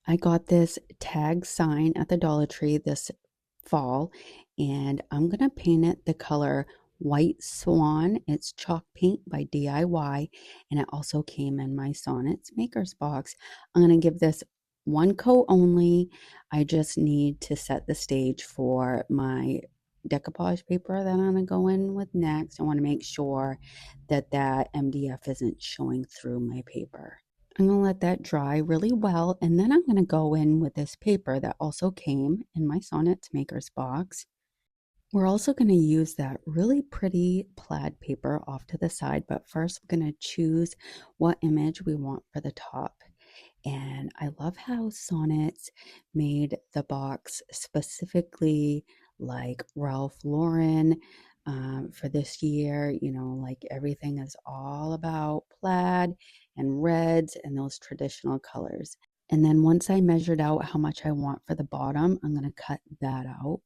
I got this tag sign at the Dollar Tree this fall, and I'm gonna paint it the color White Swan. It's chalk paint by DIY, and it also came in my Sonnets Makers box. I'm gonna give this one coat only. I just need to set the stage for my decoupage paper that I'm gonna go in with next. I want to make sure that that MDF isn't showing through my paper. I'm going to let that dry really well, and then I'm going to go in with this paper that also came in my Sonnets Makers box. We're also going to use that really pretty plaid paper off to the side, but first we're going to choose what image we want for the top. And I love how Sonnets made the box specifically like Ralph Lauren for this year. You know, like everything is all about plaid and reds and those traditional colors. And then once I measured out how much I want for the bottom, I'm going to cut that out.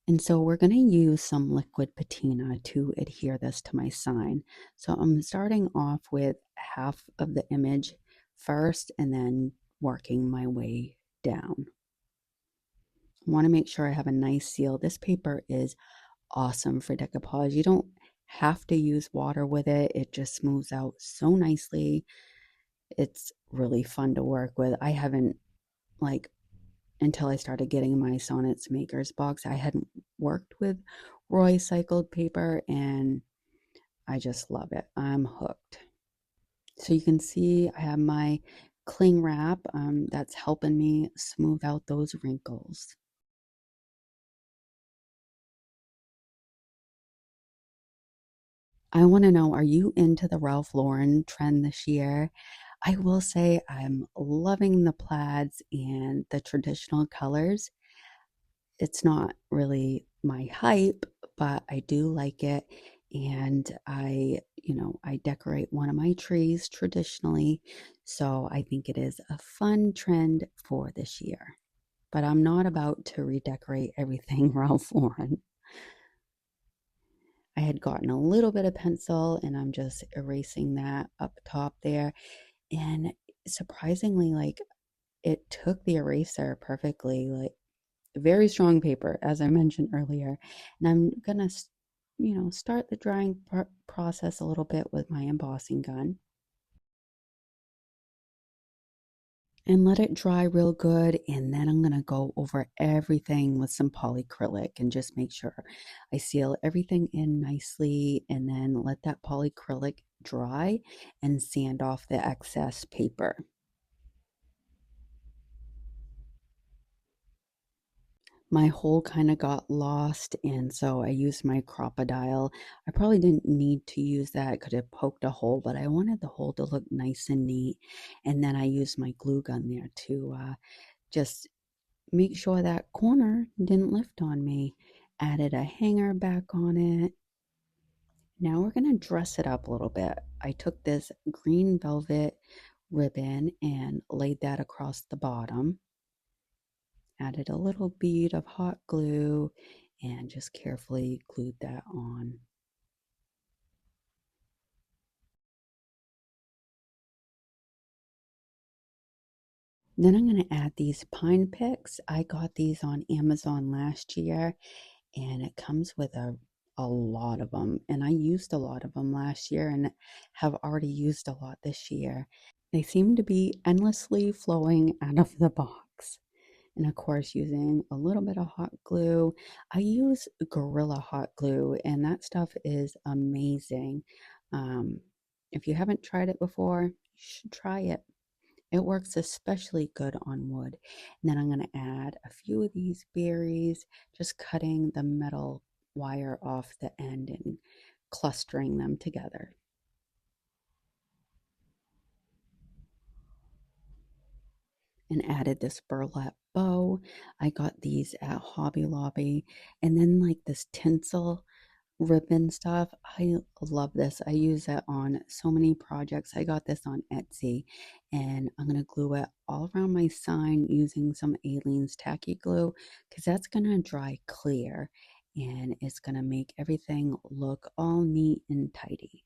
And so we're going to use some liquid patina to adhere this to my sign. So I'm starting off with half of the image first and then working my way down. I want to make sure I have a nice seal. This paper is awesome for decoupage. You don't have to use water with it. It just smooths out so nicely. It's really fun to work with. I haven't like until I started getting my Sonnets Makers box. I hadn't worked with Roy cycled paper and I just love it. I'm hooked. So you can see I have my cling wrap that's helping me smooth out those wrinkles. I want to know, are you into the Ralph Lauren trend this year? I will say I'm loving the plaids and the traditional colors. It's not really my hype, but I do like it. And I decorate one of my trees traditionally. So I think it is a fun trend for this year. But I'm not about to redecorate everything Ralph Lauren. I had gotten a little bit of pencil and I'm just erasing that up top there. And surprisingly, like it took the eraser perfectly. Like very strong paper, as I mentioned earlier. And I'm gonna, start the drying process a little bit with my embossing gun and let it dry real good. And then I'm gonna go over everything with some polyacrylic and just make sure I seal everything in nicely and then let that polyacrylic dry and sand off the excess paper. My hole kind of got lost, and so I used my crocodile. I probably didn't need to use that, could have poked a hole, but I wanted the hole to look nice and neat. And then I used my glue gun there to just make sure that corner didn't lift on me. Added a hanger back on it. Now we're going to dress it up a little bit. I took this green velvet ribbon and laid that across the bottom. Added a little bead of hot glue and just carefully glued that on. Then I'm going to add these pine picks. I got these on Amazon last year and it comes with a lot of them. And I used a lot of them last year and have already used a lot this year. They seem to be endlessly flowing out of the box. And of course, using a little bit of hot glue. I use Gorilla hot glue, and that stuff is amazing. Um, if you haven't tried it before, you should try it. It works especially good on wood. And then I'm going to add a few of these berries, just cutting the metal wire off the end and clustering them together. And added this burlap bow. I got these at Hobby Lobby. And then like this tinsel ribbon stuff. I love this. I use it on so many projects. I got this on Etsy and I'm going to glue it all around my sign using some Aleene's tacky glue because that's going to dry clear and it's going to make everything look all neat and tidy.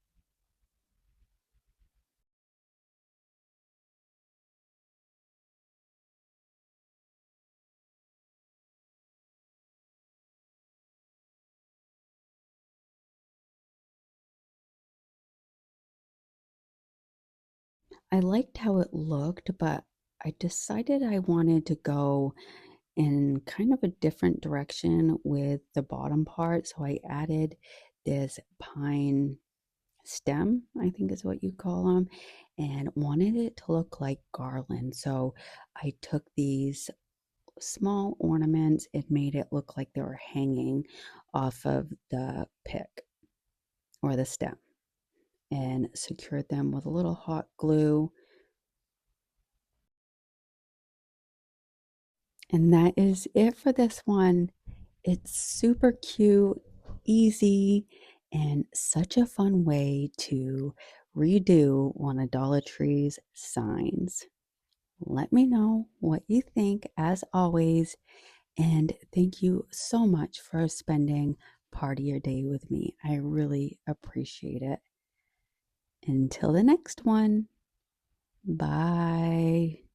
I liked how it looked, but I decided I wanted to go in kind of a different direction with the bottom part. So I added this pine stem, I think is what you call them, and wanted it to look like garland. So I took these small ornaments and made it look like they were hanging off of the pick or the stem and secured them with a little hot glue. And that is it for this one. It's super cute, easy, and such a fun way to redo one of Dollar Tree's signs. Let me know what you think as always, and thank you so much for spending part of your day with me. I really appreciate it. Until the next one, bye.